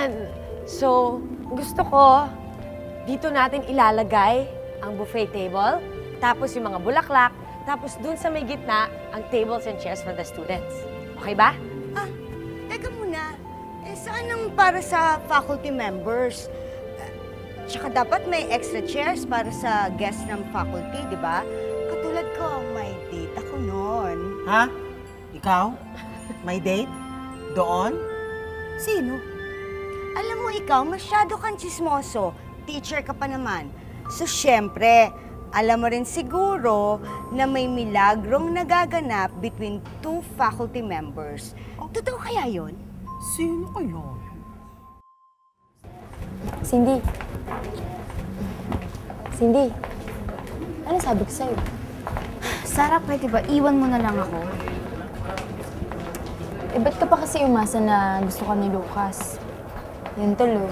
naman. So, gusto ko, dito natin ilalagay ang buffet table, tapos yung mga bulaklak, tapos dun sa may gitna, ang tables and chairs for the students. Okay ba? Ah, teka muna. Saan ang para sa faculty members? Tsaka dapat may extra chairs para sa guests ng faculty, di ba? Katulad ko, may date ako noon. Ha? Ikaw? May date? Doon? Sino? Alam mo ikaw, masyado kang chismoso. Teacher ka pa naman. So, syempre, alam mo rin siguro na may milagrong nagaganap between two faculty members. Totoo kaya yon? Sino kayo? Cindy. Cindy, ano sabi ko sa'yo? Sarah, pwede ba? Iwan mo na lang ako. Eh, ba't ka pa kasi umasa na gusto ka ni Lucas? Yun tuloy.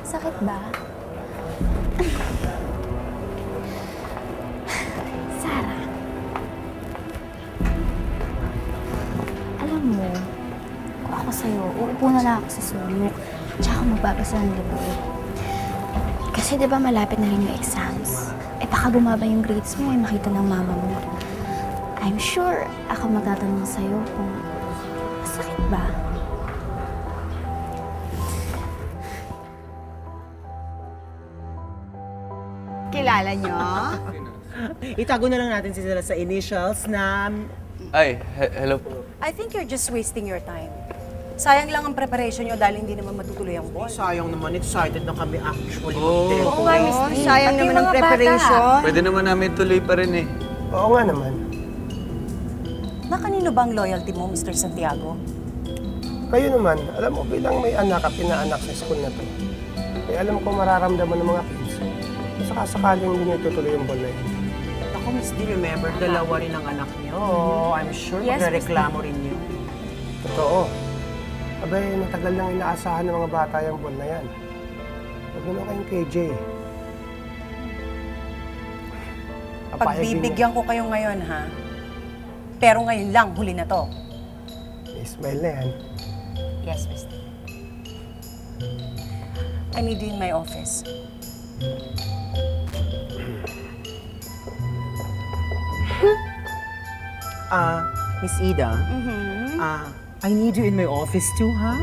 Sakit ba? Sarah. Alam mo, kung ako sa'yo, uupo na lang ako sa sulok. Tsaka magbabasa ng libro. Kasi di ba malapit na rin yung exams? Eh baka bumaba yung grades mo, ay makita ng mama mo. I'm sure ako magtatanong sa'yo kung masakit ba? Kilala nyo? Itago na lang natin sila sa initials na... Ay, hello po. I think you're just wasting your time. Sayang lang ang preparation nyo dahil hindi naman matutuloy ang ball. Sayang naman, excited na kami actually. Oo. Oo nga, Miss Lee. Sayang Pati naman yung ang mga preparation. Pwede naman namin tuloy pa rin eh. Oo nga naman. Na kanino ba ang loyalty mo, Mr. Santiago? Kayo naman, alam mo bilang may anak at pinaanak sa school na to, eh alam ko mararamdaman ng mga kids. Saka sakaling hindi niyo tutuloy yung ball na yun. Ako, Miss D, remember, dalawa rin ang anak niyo. I'm sure Yes, magreklamo rin niyo. Totoo. Abay, matagal lang inaasahan ng mga bata yung ball na yan. Huwag naman kayong KJ. Pagbibigyan ko kayo ngayon, ha? Pero ngayon lang, huli na to. Ismail na yan. Yes, Miss Lee. I need you in my office. Miss Ida, I need you in my office too, ha?